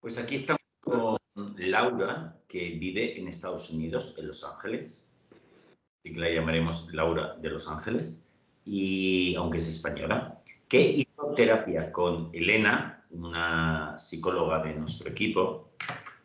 Pues aquí estamos con Laura, que vive en Estados Unidos, en Los Ángeles. Así que la llamaremos Laura de Los Ángeles, y aunque es española, que hizo terapia con Elena, una psicóloga de nuestro equipo,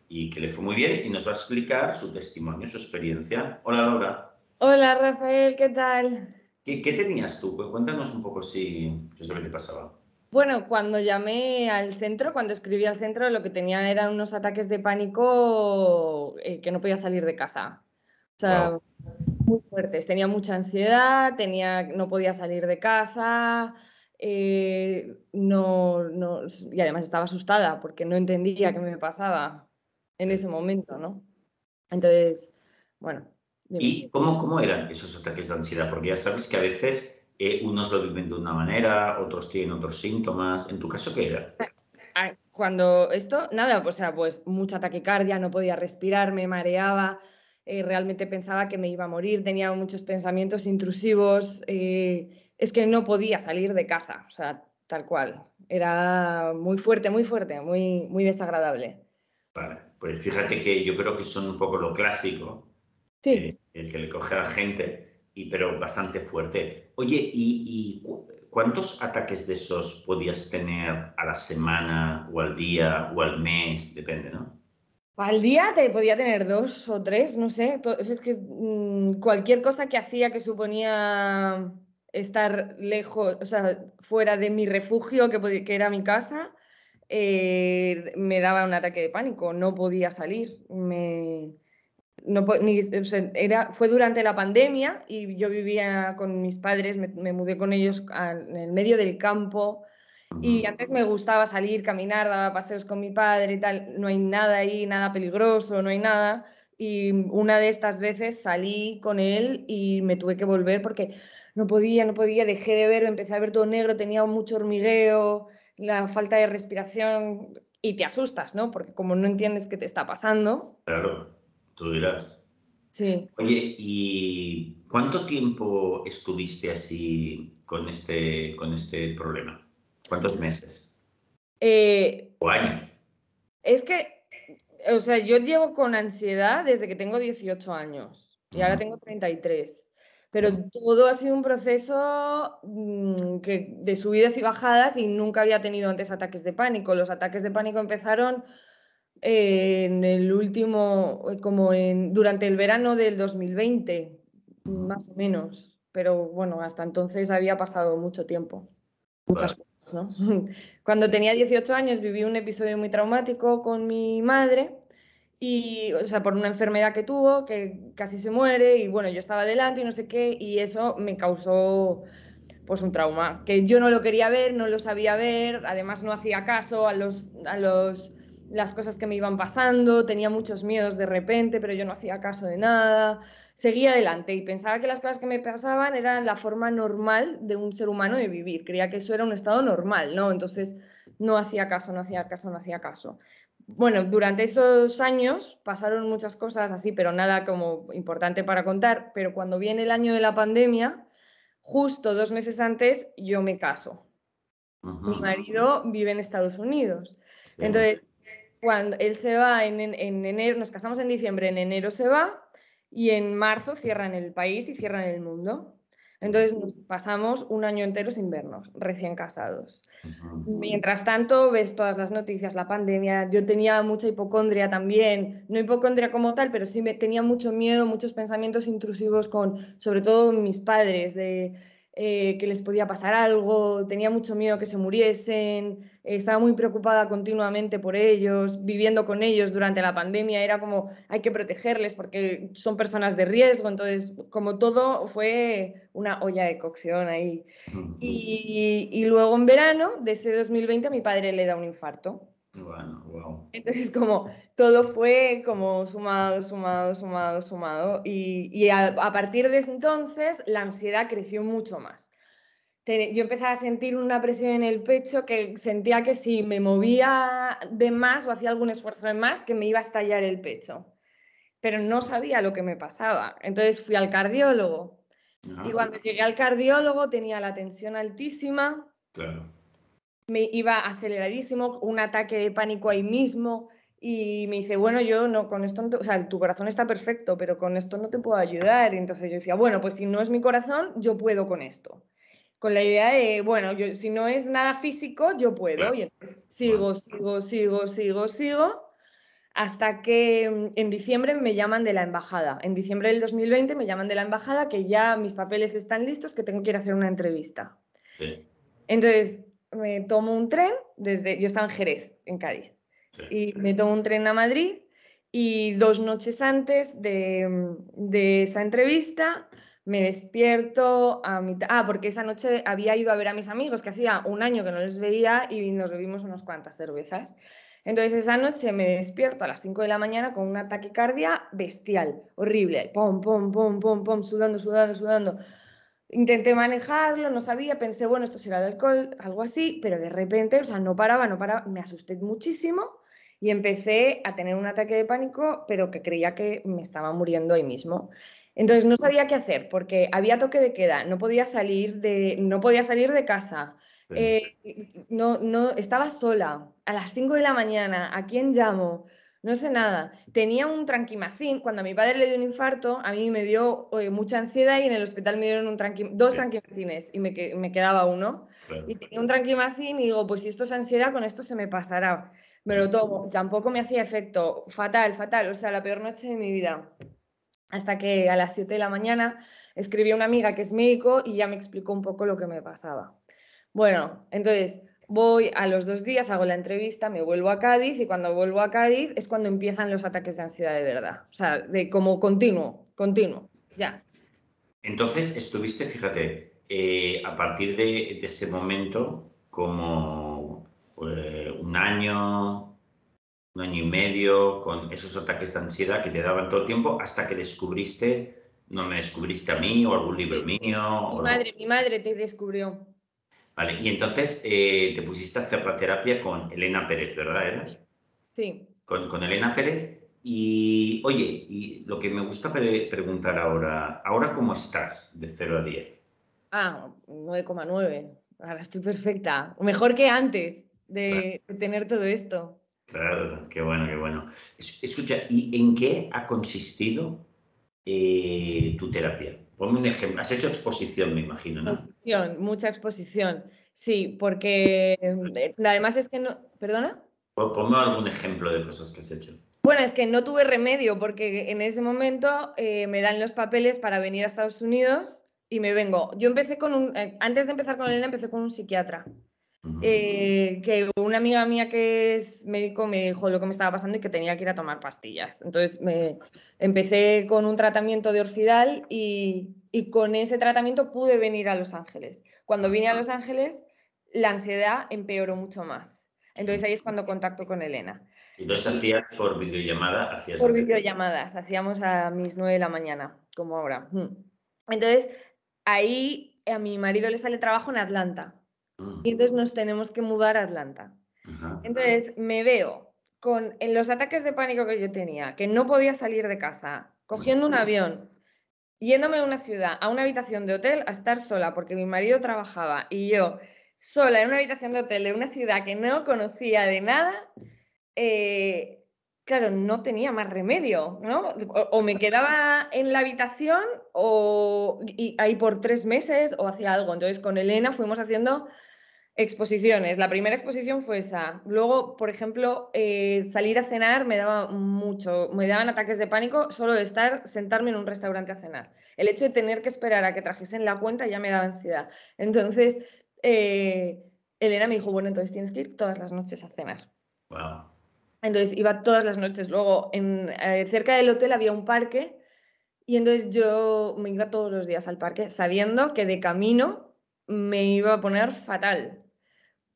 y que le fue muy bien y nos va a explicar su testimonio, su experiencia. Hola, Laura. Hola Rafael, ¿qué tal? ¿Qué tenías tú? Cuéntanos un poco qué es lo que te pasaba. Bueno, cuando llamé al centro, cuando escribí al centro, lo que tenía eran unos ataques de pánico que no podía salir de casa. O Wow. sea, muy fuertes. Tenía mucha ansiedad, no podía salir de casa, y además estaba asustada porque no entendía qué me pasaba en ese momento, ¿no? Entonces, bueno, dime. ¿Y cómo eran esos ataques de ansiedad? Porque ya sabes que a veces unos lo viven de una manera, otros tienen otros síntomas. ¿En tu caso qué era? Cuando esto, nada, o sea, pues mucha taquicardia, no podía respirar, me mareaba, realmente pensaba que me iba a morir, tenía muchos pensamientos intrusivos, es que no podía salir de casa, o sea, tal cual. Era muy fuerte, muy, muy desagradable. Vale, pues fíjate que yo creo que son un poco lo clásico, Sí. el que le coge a la gente, pero bastante fuerte. Oye, ¿cuántos ataques de esos podías tener a la semana o al día o al mes? Depende, ¿no? Al día te podía tener dos o tres, no sé. Es que cualquier cosa que hacía que suponía estar lejos, o sea, fuera de mi refugio, que era mi casa, me daba un ataque de pánico. No podía salir. O sea, fue durante la pandemia y yo vivía con mis padres, me mudé con ellos en el medio del campo. Y Ujú. antes me gustaba salir, caminar, daba paseos con mi padre y tal. No hay nada ahí, nada peligroso, no hay nada. Y una de estas veces salí con él y me tuve que volver porque no podía, dejé de ver, empecé a ver todo negro, tenía mucho hormigueo, la falta de respiración y te asustas, ¿no? Porque como no entiendes qué te está pasando. Claro, tú dirás. Sí. Oye, ¿y cuánto tiempo estuviste así con este problema? ¿Cuántos meses? Eh, ¿O años? es que, o sea, yo llevo con ansiedad desde que tengo 18 años y ahora Ujú, tengo 33. Pero ujú. todo ha sido un proceso de subidas y bajadas y nunca había tenido antes ataques de pánico. Los ataques de pánico empezaron en el último, durante el verano del 2020, más o menos. Pero bueno, hasta entonces había pasado mucho tiempo, Vale. muchas cosas, ¿no? Cuando tenía 18 años viví un episodio muy traumático con mi madre y, o sea, por una enfermedad que tuvo, que casi se muere y bueno, yo estaba delante y no sé qué y eso me causó pues un trauma, que yo no lo quería ver, no lo sabía ver, además no hacía caso las cosas que me iban pasando, tenía muchos miedos de repente, pero yo no hacía caso de nada, seguía adelante y pensaba que las cosas que me pasaban eran la forma normal de un ser humano de vivir, creía que eso era un estado normal, ¿no? Entonces no hacía caso, no hacía caso, no hacía caso. Bueno, durante esos años pasaron muchas cosas así, pero nada como importante para contar, pero cuando viene el año de la pandemia, justo 2 meses antes yo me caso. Mi Ujú. marido vive en Estados Unidos. Sí. Entonces, cuando él se va en enero, nos casamos en diciembre, en enero se va y en marzo cierran el país y cierran el mundo. Entonces nos pasamos un año entero sin vernos, recién casados. Ujú. Mientras tanto, ves todas las noticias, la pandemia. Yo tenía mucha hipocondria también, no hipocondria como tal, pero sí tenía mucho miedo, muchos pensamientos intrusivos sobre todo mis padres, de que les podía pasar algo. Tenía mucho miedo que se muriesen. Estaba muy preocupada continuamente por ellos, viviendo con ellos durante la pandemia. Era como, hay que protegerles porque son personas de riesgo. Entonces, como todo, fue una olla de cocción ahí. Ujú. Y luego en verano de ese 2020 a mi padre le da un infarto. Bueno, wow. Entonces como todo fue como sumado, sumado, sumado, sumado. Y a partir de ese entonces la ansiedad creció mucho más. Yo empezaba a sentir una presión en el pecho que sentía que si me movía de más o hacía algún esfuerzo de más, que me iba a estallar el pecho. Pero no sabía lo que me pasaba. Entonces fui al cardiólogo. Y Ajá. cuando llegué al cardiólogo tenía la tensión altísima. Claro. me iba aceleradísimo, un ataque de pánico ahí mismo. Y me dice, bueno, yo no, con esto, o sea, tu corazón está perfecto, pero con esto no te puedo ayudar. Y entonces yo decía, bueno, pues si no es mi corazón, yo puedo con esto. Con la idea de, bueno, yo, si no es nada físico, yo puedo. Y entonces Bueno, sigo, hasta que en diciembre me llaman de la embajada. En diciembre del 2020 me llaman de la embajada que ya mis papeles están listos, que tengo que ir a hacer una entrevista. sí, Entonces me tomo un tren yo estaba en Jerez, en Cádiz, sí. y me tomo un tren a Madrid y 2 noches antes de esa entrevista me despierto a mitad... Ah, porque esa noche había ido a ver a mis amigos, que hacía un año que no les veía y nos bebimos unas cuantas cervezas. Entonces esa noche me despierto a las 5 de la mañana con una taquicardia bestial, horrible, pom, pom, pom, pom, pom, sudando, sudando, sudando. Intenté manejarlo, no sabía, pensé, bueno, esto será el alcohol, algo así, pero de repente, o sea, no paraba, me asusté muchísimo y empecé a tener un ataque de pánico, pero que creía que me estaba muriendo ahí mismo. Entonces no sabía qué hacer porque había toque de queda, no podía salir de casa, Sí. no, estaba sola a las 5 de la mañana, ¿a quién llamo? No sé nada. Tenía un tranquimacín. Cuando a mi padre le dio un infarto, a mí me dio mucha ansiedad y en el hospital me dieron dos Sí, tranquimacines y me quedaba uno. claro. Y tenía un tranquimacín y digo, pues si esto es ansiedad, con esto se me pasará. Me lo tomo. Tampoco me hacía efecto. Fatal, fatal. O sea, la peor noche de mi vida. Hasta que a las 7 de la mañana escribí a una amiga que es médico y ya me explicó un poco lo que me pasaba. Bueno, entonces voy a los 2 días, hago la entrevista, me vuelvo a Cádiz y cuando vuelvo a Cádiz es cuando empiezan los ataques de ansiedad de verdad. O sea, de como continuo, continuo, ya. Entonces estuviste, fíjate, a partir de ese momento, como un año y medio, con esos ataques de ansiedad que te daban todo el tiempo, hasta que descubriste, no me descubriste a mí o algún libro Sí. mío Mi o lo madre, mi madre te descubrió. Vale, y entonces te pusiste a hacer la terapia con Elena Pérez, ¿verdad? ¿Era? Sí. Con Elena Pérez. Y oye, y lo que me gusta preguntar ahora cómo estás de 0 a 10. Ah, 9,9. Ahora estoy perfecta. Mejor que antes Claro, de tener todo esto. claro, qué bueno, qué bueno. Escucha, ¿y en qué ha consistido tu terapia? Ponme un ejemplo. Has hecho exposición, me imagino, ¿no? Exposición, mucha exposición. Sí, porque además es que no. ¿Perdona? Ponme algún ejemplo de cosas que has hecho. Bueno, es que no tuve remedio porque en ese momento me dan los papeles para venir a Estados Unidos y me vengo. Yo empecé antes de empezar con Elena, empecé con un psiquiatra. Ujú. Que una amiga mía que es médico me dijo lo que me estaba pasando y que tenía que ir a tomar pastillas. Entonces empecé con un tratamiento de Orfidal y con ese tratamiento pude venir a Los Ángeles. Cuando vine a Los Ángeles, la ansiedad empeoró mucho más. Entonces ahí es cuando contacto con Elena. Y los Y hacías por videollamada, hacías por la terapia. videollamadas, hacíamos a mis 9 de la mañana, como ahora. Entonces, ahí a mi marido le sale trabajo en Atlanta y Mm, entonces nos tenemos que mudar a Atlanta. ajá. Entonces me veo en los ataques de pánico que yo tenía, que no podía salir de casa, cogiendo un avión, yéndome a una ciudad, a una habitación de hotel, a estar sola, porque mi marido trabajaba y yo sola en una habitación de hotel de una ciudad que no conocía de nada, eh, claro, no tenía más remedio, ¿no? O me quedaba en la habitación y ahí por 3 meses o hacía algo. Entonces con Elena fuimos haciendo exposiciones. La primera exposición fue esa. Luego, por ejemplo, salir a cenar me daba mucho, me daban ataques de pánico solo de sentarme en un restaurante a cenar. El hecho de tener que esperar a que trajesen la cuenta ya me daba ansiedad. Entonces, Elena me dijo, bueno, entonces tienes que ir todas las noches a cenar. Wow. Entonces iba todas las noches. Luego, cerca del hotel había un parque y entonces yo me iba todos los días al parque sabiendo que de camino me iba a poner fatal,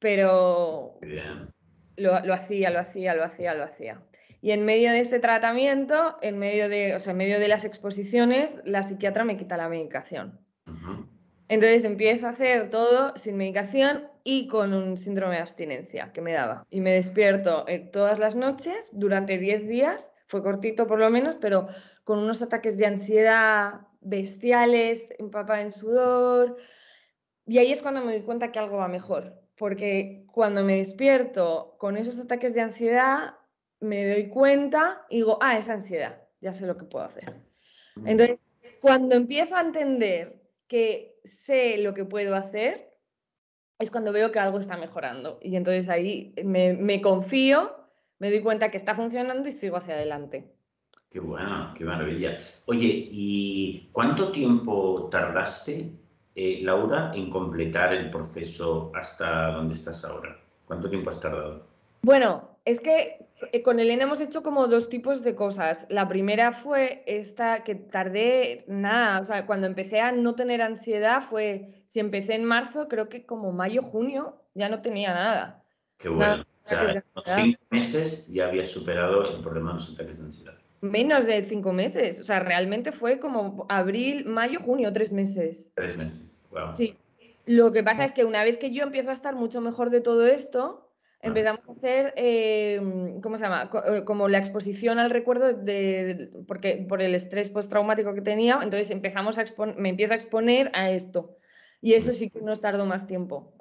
pero Bien. lo hacía, lo hacía, lo hacía, lo hacía. Y en medio de este tratamiento, o sea, en medio de las exposiciones, la psiquiatra me quita la medicación. Ujú. Entonces empiezo a hacer todo sin medicación y con un síndrome de abstinencia que me daba. Y me despierto todas las noches durante 10 días, fue cortito por lo menos, pero con unos ataques de ansiedad bestiales, empapada en sudor. Y ahí es cuando me doy cuenta que algo va mejor, porque cuando me despierto con esos ataques de ansiedad, me doy cuenta y digo, es ansiedad, ya sé lo que puedo hacer. Entonces, cuando empiezo a entender que sé lo que puedo hacer, es cuando veo que algo está mejorando. Y entonces ahí me confío, me doy cuenta que está funcionando y sigo hacia adelante. Qué bueno, qué maravilla. Oye, ¿y cuánto tiempo tardaste, Laura, en completar el proceso hasta donde estás ahora? ¿Cuánto tiempo has tardado? Bueno, es que con Elena hemos hecho como dos tipos de cosas. La primera fue esta que tardé nada, o sea, cuando empecé a no tener ansiedad fue, si empecé en marzo, creo que como mayo, junio, ya no tenía nada. Qué Nada, bueno. O sea, ataques en de unos ansiedad. 5 meses ya habías superado el problema de los ataques de ansiedad. Menos de 5 meses, o sea, realmente fue como abril, mayo, junio, 3 meses. 3 meses. Wow. Sí. Lo que pasa es que una vez que yo empiezo a estar mucho mejor de todo esto, Ah, empezamos a hacer, ¿cómo se llama? Como la exposición al recuerdo porque por el estrés postraumático que tenía, entonces me empiezo a exponer a esto. Y eso sí que nos tardó más tiempo,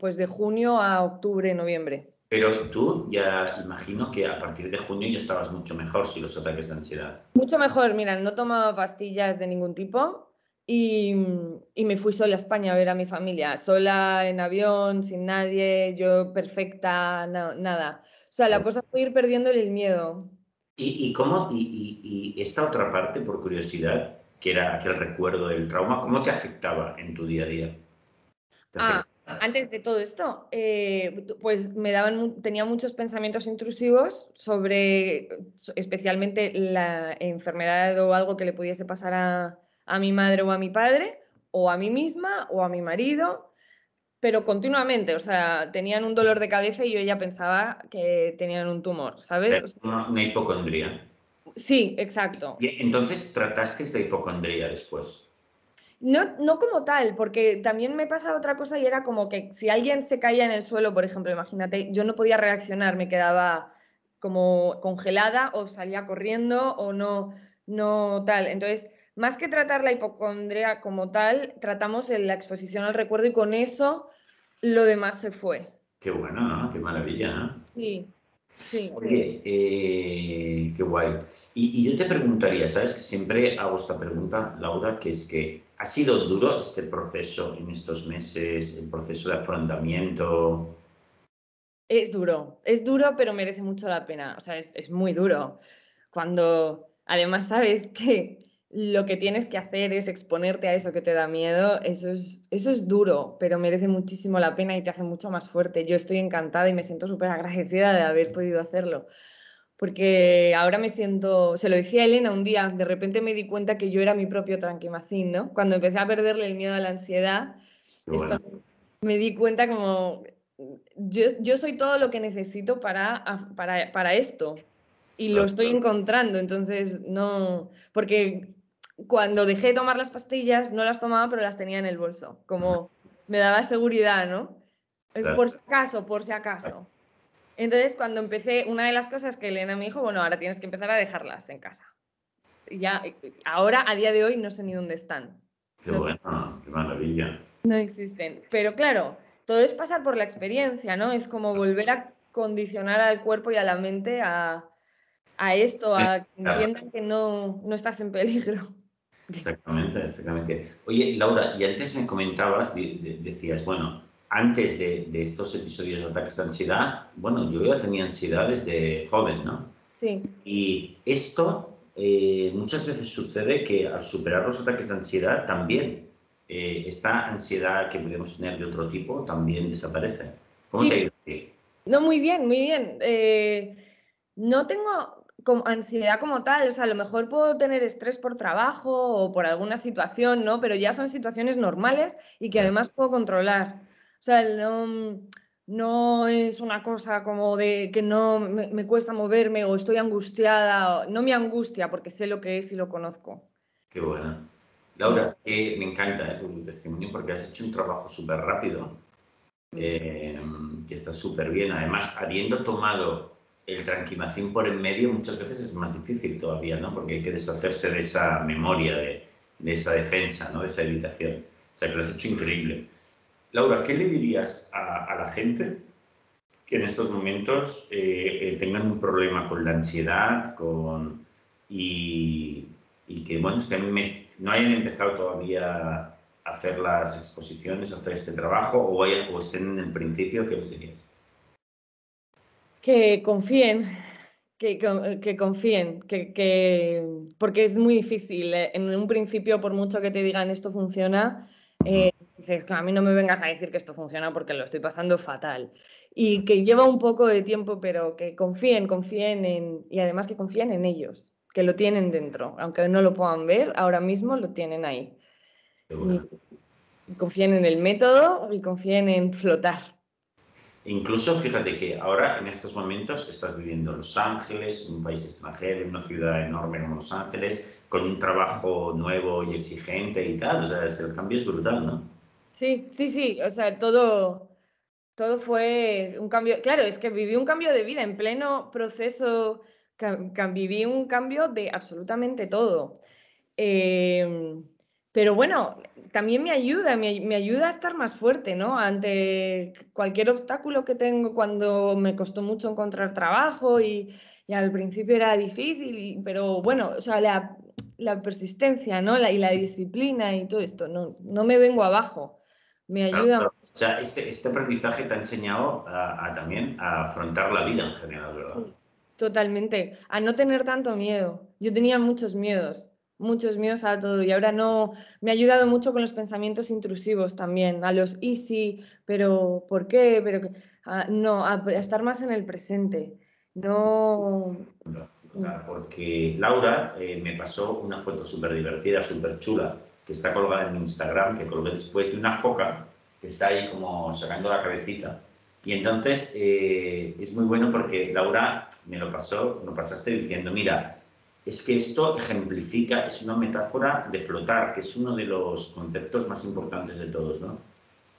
pues de junio a octubre, noviembre. pero tú ya imagino que a partir de junio ya estabas mucho mejor si los ataques de ansiedad. Mucho mejor, mira, no tomaba pastillas de ningún tipo y me fui sola a España a ver a mi familia, sola en avión, sin nadie, yo perfecta, nada. O sea, la cosa fue ir perdiendo el miedo. ¿Y cómo, y esta otra parte, por curiosidad, que era aquel recuerdo del trauma, cómo te afectaba en tu día a día? ¿Te afectaba? Antes de todo esto, pues tenía muchos pensamientos intrusivos sobre especialmente la enfermedad o algo que le pudiese pasar a mi madre o a mi padre, o a mí misma o a mi marido, pero continuamente, o sea, tenían un dolor de cabeza y yo ya pensaba que tenían un tumor, O sea, ¿sabes? O sea, una hipocondría. sí, exacto. Y entonces trataste esta hipocondría después. No, no como tal, porque también me pasaba otra cosa y era como que si alguien se caía en el suelo, por ejemplo, imagínate, yo no podía reaccionar, me quedaba como congelada o salía corriendo o no tal. Entonces, más que tratar la hipocondria como tal, tratamos la exposición al recuerdo y con eso lo demás se fue. Qué bueno, ¿no? Qué maravilla, ¿no? Sí, sí. Oye, qué guay. Y yo te preguntaría, ¿sabes? Que siempre hago esta pregunta, Laura, que es que ¿ha sido duro este proceso en estos meses, el proceso de afrontamiento? Es duro, pero merece mucho la pena. O sea, es muy duro. Cuando además sabes que lo que tienes que hacer es exponerte a eso que te da miedo, eso es duro, pero merece muchísimo la pena y te hace mucho más fuerte. Yo estoy encantada y me siento súper agradecida de haber podido hacerlo. Porque ahora me siento, se lo decía a Elena un día, de repente me di cuenta que yo era mi propio tranquimacín, ¿no? Cuando empecé a perderle el miedo a la ansiedad, Qué es bueno. cuando me di cuenta como yo soy todo lo que necesito para esto y lo estoy encontrando, entonces no, porque cuando dejé de tomar las pastillas no las tomaba pero las tenía en el bolso, como me daba seguridad, ¿no? Por si acaso, por si acaso. Entonces cuando empecé, una de las cosas que Elena me dijo, bueno, ahora tienes que empezar a dejarlas en casa. Y ya, ahora a día de hoy no sé ni dónde están. Qué No bueno, qué maravilla. no existen. Pero claro, todo es pasar por la experiencia, ¿no? Es como volver a condicionar al cuerpo y a la mente a esto, a que Claro, entiendan que no estás en peligro. exactamente, exactamente. Oye, Laura, y antes me comentabas, decías, bueno, antes de estos episodios de ataques de ansiedad, bueno, yo ya tenía ansiedad desde joven, ¿no? Sí, Y esto muchas veces sucede que al superar los ataques de ansiedad también esta ansiedad que podemos tener de otro tipo también desaparece. ¿Cómo te ha sí, ido a ti? no, muy bien, muy bien. No tengo como ansiedad como tal, o sea, a lo mejor puedo tener estrés por trabajo o por alguna situación, ¿no? Pero ya son situaciones normales y que además puedo controlar. O sea, no es una cosa como de que no me cuesta moverme o estoy angustiada. No me angustia porque sé lo que es y lo conozco. Qué bueno. Sí. Laura, me encanta tu testimonio porque has hecho un trabajo súper rápido, Mm. que está súper bien. Además, habiendo tomado el tranquimacín por en medio, muchas veces es más difícil todavía, ¿no? Porque hay que deshacerse de esa memoria, de esa defensa, ¿no? De esa evitación. O sea, que lo has hecho increíble. Laura, ¿qué le dirías a la gente que en estos momentos tengan un problema con la ansiedad y que bueno, no hayan empezado todavía a hacer las exposiciones, a hacer este trabajo o estén en el principio? ¿Qué les dirías? Que confíen, que confíen, porque es muy difícil. En un principio, por mucho que te digan esto funciona, dices que a mí no me vengas a decir que esto funciona porque lo estoy pasando fatal. Y que lleva un poco de tiempo, pero que confíen y además que confíen en ellos, que lo tienen dentro, aunque no lo puedan ver, ahora mismo lo tienen ahí. Y confíen en el método y confíen en flotar. Incluso fíjate que ahora en estos momentos estás viviendo en Los Ángeles, un país extranjero, en una ciudad enorme como Los Ángeles, con un trabajo nuevo y exigente y tal. O sea, el cambio es brutal, ¿no? Sí, sí, sí, o sea, todo fue un cambio. Claro, es que viví un cambio de vida en pleno proceso, viví un cambio de absolutamente todo. Eh, pero bueno, también me ayuda a estar más fuerte, ¿no? Ante cualquier obstáculo que tengo cuando me costó mucho encontrar trabajo y al principio era difícil, pero bueno, o sea, la persistencia, ¿no? Y la disciplina y todo esto, no me vengo abajo, me Claro, ayuda. claro. O sea, este aprendizaje te ha enseñado también a afrontar la vida en general, ¿verdad? Sí, totalmente. A no tener tanto miedo. Yo tenía muchos miedos a todo y ahora no. Me ha ayudado mucho con los pensamientos intrusivos también, a los easy, pero ¿por qué? No, a estar más en el presente. No. Sí, Porque Laura me pasó una foto súper divertida, súper chula, que está colgada en mi Instagram, que colgué después de una foca que está ahí como sacando la cabecita. Y entonces es muy bueno porque Laura me lo pasaste diciendo, mira, es que esto ejemplifica, es una metáfora de flotar, que es uno de los conceptos más importantes de todos, ¿no?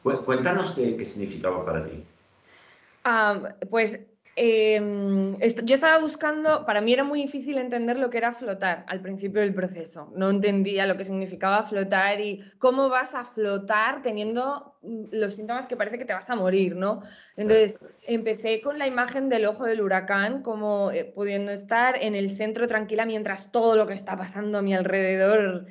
Cuéntanos qué significaba para ti. Pues yo estaba buscando, para mí era muy difícil entender lo que era flotar al principio del proceso. No entendía lo que significaba flotar y cómo vas a flotar teniendo los síntomas que parece que te vas a morir, ¿no? Entonces, empecé con la imagen del ojo del huracán, como pudiendo estar en el centro tranquila mientras todo lo que está pasando a mi alrededor,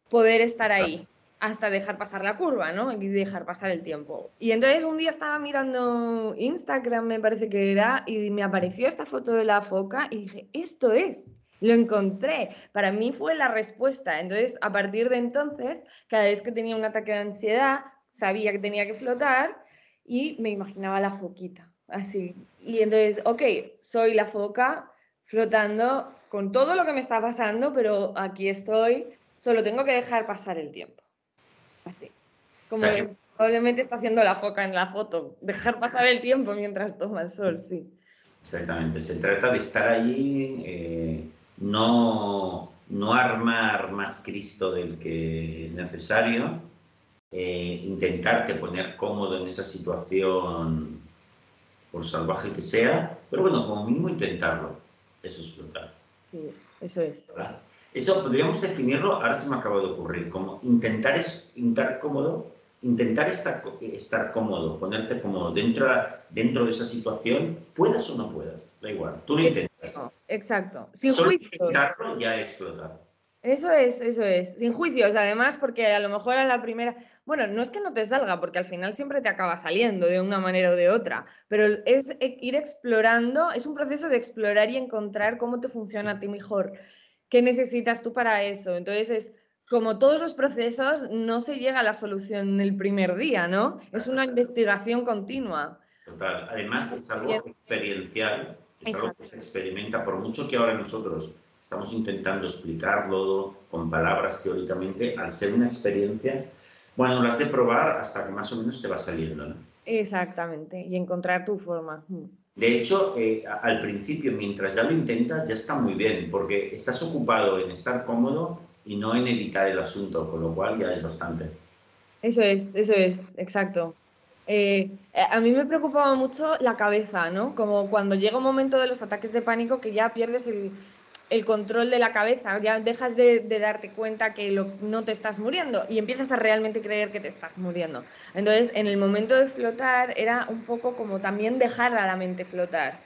poder estar ahí hasta dejar pasar la curva, ¿no? Y dejar pasar el tiempo. Y entonces un día estaba mirando Instagram, me parece que era, y me apareció esta foto de la foca y dije, esto es, lo encontré. Para mí fue la respuesta. Entonces, a partir de entonces, cada vez que tenía un ataque de ansiedad, sabía que tenía que flotar y me imaginaba la foquita, así. Y entonces, ok, soy la foca flotando con todo lo que me está pasando, pero aquí estoy. Solo tengo que dejar pasar el tiempo. Así. O Como sea, que probablemente está haciendo la foca en la foto. Dejar pasar el tiempo mientras toma el sol, sí. exactamente, se trata de estar allí, no armar más Cristo del que es necesario, intentarte poner cómodo en esa situación, por salvaje que sea, pero bueno, como mínimo intentarlo, eso es flotar. Sí, eso es. ¿Verdad? Eso podríamos definirlo, ahora se me acaba de ocurrir, como intentar cómodo, intentar estar cómodo, ponerte cómodo dentro de esa situación, puedas o no puedas, da igual, tú lo intentas. Exacto, exacto. Sin Solo juicios. intentarlo ya es flotar. Eso es. Sin juicios, además, porque a lo mejor a la primera. Bueno, no es que no te salga, porque al final siempre te acaba saliendo de una manera o de otra, pero es ir explorando, es un proceso de explorar y encontrar cómo te funciona a ti mejor. ¿Qué necesitas tú para eso? Entonces es como todos los procesos, no se llega a la solución el primer día, ¿no? Es una investigación continua. Total. Además, es algo experiencial, es algo que Exacto. se experimenta, por mucho que ahora nosotros estamos intentando explicarlo con palabras teóricamente, al ser una experiencia, bueno, lo has de probar hasta que más o menos te va saliendo, ¿no? Exactamente. Y encontrar tu forma. De hecho, al principio, mientras ya lo intentas, ya está muy bien, porque estás ocupado en estar cómodo y no en evitar el asunto, con lo cual ya es bastante. Eso es, exacto. A mí me preocupaba mucho la cabeza, ¿no? Como cuando llega un momento de los ataques de pánico que ya pierdes el control de la cabeza, ya dejas de darte cuenta que no te estás muriendo y empiezas a realmente creer que te estás muriendo. Entonces, en el momento de flotar era un poco como también dejar a la mente flotar.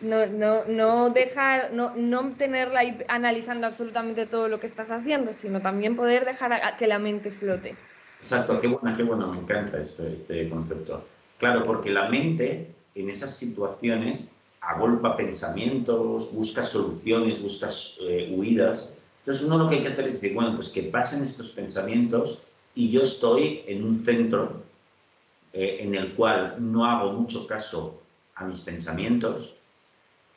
No dejar, no tenerla ahí analizando absolutamente todo lo que estás haciendo, sino también poder dejar que la mente flote. Exacto, qué bueno, me encanta esto, este concepto. Claro, porque la mente en esas situaciones agolpa pensamientos, busca soluciones, busca huidas. Entonces uno lo que hay que hacer es decir, bueno, pues que pasen estos pensamientos y yo estoy en un centro en el cual no hago mucho caso a mis pensamientos,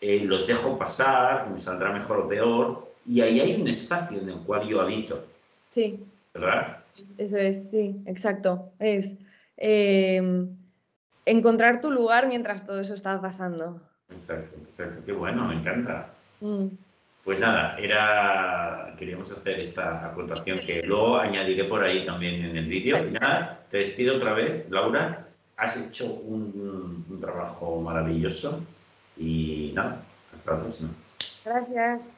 los dejo pasar, que me saldrá mejor o peor, y ahí hay un espacio en el cual yo habito, Sí. ¿verdad? Eso es, sí, exacto. Es encontrar tu lugar mientras todo eso está pasando. Exacto, exacto. Qué bueno, me encanta. Mm. Pues nada, queríamos hacer esta acotación que luego añadiré por ahí también en el vídeo. Y nada, te despido otra vez, Laura. Has hecho un trabajo maravilloso y nada, hasta la próxima. Gracias.